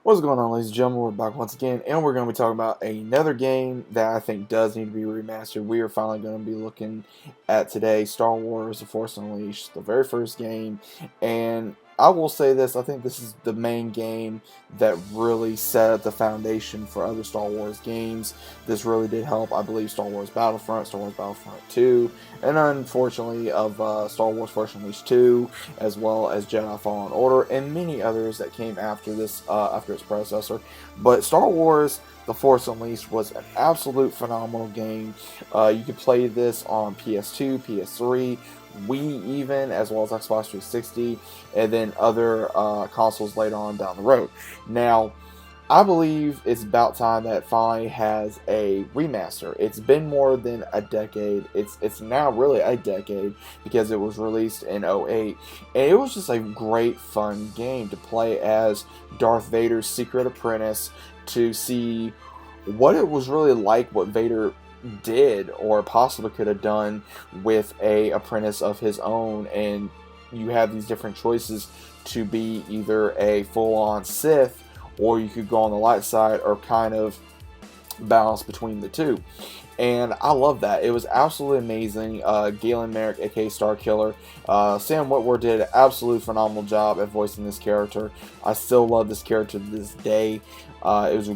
What's going on, ladies and gentlemen? We're back once again, and we're going to be talking about another game that I think does need to be remastered. We are finally going to be looking at today, Star Wars: The Force Unleashed, the very first game. And I will say this, I think this is the main game that really set up the foundation for other Star Wars games. This really did help, I believe, Star Wars Battlefront, Star Wars Battlefront 2, and unfortunately of Star Wars Force Unleashed 2, as well as Jedi Fallen Order, and many others that came after this, after its predecessor. But Star Wars: The Force Unleashed was an absolute phenomenal game. You could play this on PS2, PS3, Wii even, as well as Xbox 360, and then other consoles later on down the road. Now, I believe it's about time that it finally has a remaster. It's been more than a decade. It's now really a decade because it was released in '08, and it was just a great fun game to play as Darth Vader's secret apprentice, to see what it was really like, what Vader did or possibly could have done with a apprentice of his own. And you have these different choices to be either a full-on Sith, or you could go on the light side, or kind of balance between the two. And I love that. It was absolutely amazing. Galen Merrick, aka Star Killer, Sam Witwer did an absolute phenomenal job at voicing this character. I still love this character to this day. It was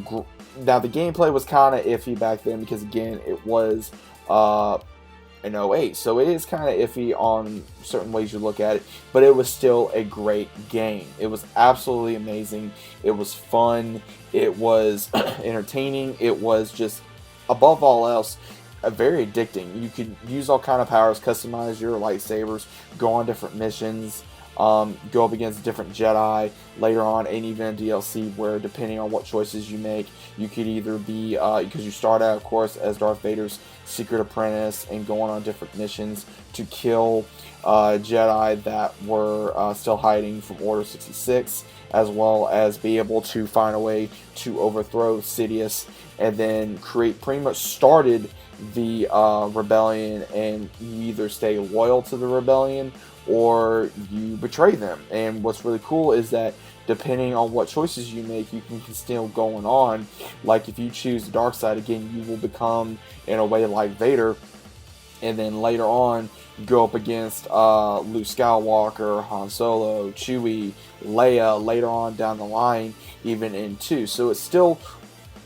now the gameplay was kind of iffy back then because again it was in '08, so it is kind of iffy on certain ways you look at it, but it was still a great game. It was absolutely amazing. It was fun. It was entertaining. It was just, above all else, very addicting. You could use all kind of powers, customize your lightsabers, go on different missions, go up against different Jedi later on, and even a DLC where, depending on what choices you make, you could either be, because you start out, of course, as Darth Vader's secret apprentice and going on different missions to kill Jedi that were still hiding from Order 66, as well as be able to find a way to overthrow Sidious, and then pretty much started the rebellion, and you either stay loyal to the rebellion or you betray them. And what's really cool is that depending on what choices you make, you can still going on. Like if you choose the dark side, again, you will become in a way like Vader, and then later on go up against Luke Skywalker, Han Solo, Chewie, Leia later on down the line, even in 2. So it's still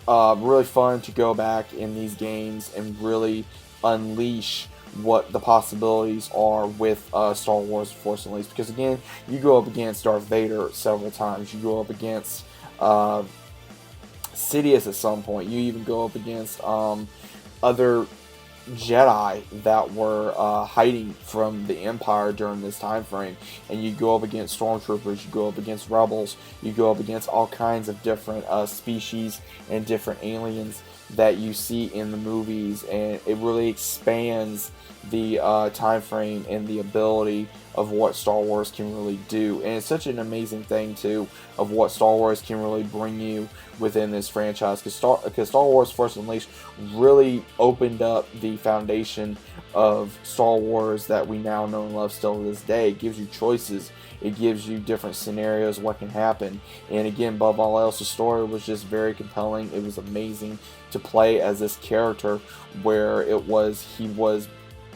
really fun to go back in these games and really unleash what the possibilities are with Star Wars: Force Unleashed. Because again, you go up against Darth Vader several times. You go up against Sidious at some point. You even go up against other Jedi that were hiding from the Empire during this time frame, and you go up against stormtroopers, you go up against rebels, you go up against all kinds of different species and different aliens that you see in the movies, and it really expands the time frame and the ability of what Star Wars can really do. And it's such an amazing thing too, of what Star Wars can really bring you within this franchise, because Star Wars Force Unleashed really opened up the foundation of Star Wars that we now know and love still to this day. It gives you choices, it gives you different scenarios, what can happen, and again, above all else, the story was just very compelling. It was amazing to play as this character, where he was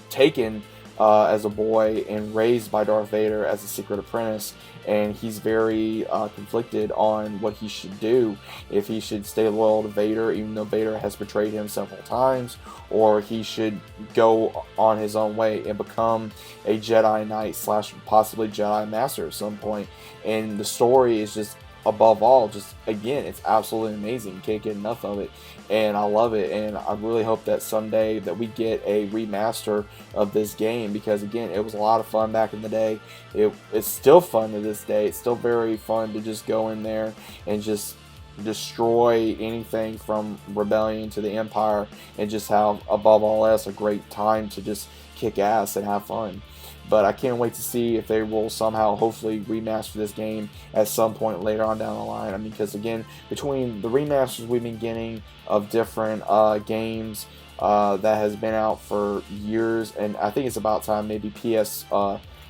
taken as a boy and raised by Darth Vader as a secret apprentice, and he's very conflicted on what he should do, if he should stay loyal to Vader even though Vader has betrayed him several times, or he should go on his own way and become a Jedi Knight / possibly Jedi Master at some point. And the story is just, above all, just, again, it's absolutely amazing. You can't get enough of it, and I love it. And I really hope that someday that we get a remaster of this game, because again, it was a lot of fun back in the day. It's still fun to this day. It's still very fun to just go in there and just destroy anything from Rebellion to the Empire, and just have, above all else, a great time to just kick ass and have fun. But I can't wait to see if they will somehow, hopefully, remaster this game at some point later on down the line. I mean, because again, between the remasters we've been getting of different games that has been out for years, and I think it's about time maybe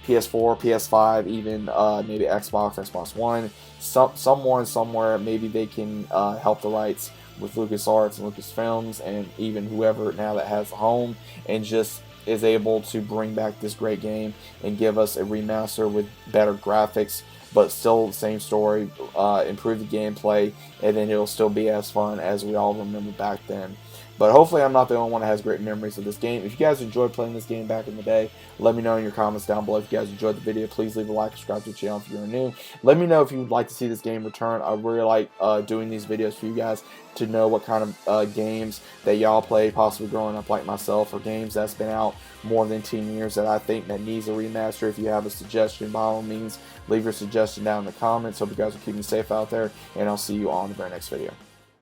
PS4, PS5, even maybe Xbox, Xbox One. Someone somewhere, maybe they can help the rights with LucasArts and Lucasfilms and even whoever now that has a home and just is able to bring back this great game and give us a remaster with better graphics, but still the same story, improve the gameplay, and then it'll still be as fun as we all remember back then. But hopefully I'm not the only one that has great memories of this game. If you guys enjoyed playing this game back in the day, let me know in your comments down below. If you guys enjoyed the video, please leave a like, subscribe to the channel if you're new. Let me know if you would like to see this game return. I really like doing these videos for you guys to know what kind of games that y'all played, possibly growing up like myself, or games that's been out more than 10 years that I think that needs a remaster. If you have a suggestion, by all means, leave your suggestion down in the comments. Hope you guys are keeping safe out there, and I'll see you on the very next video.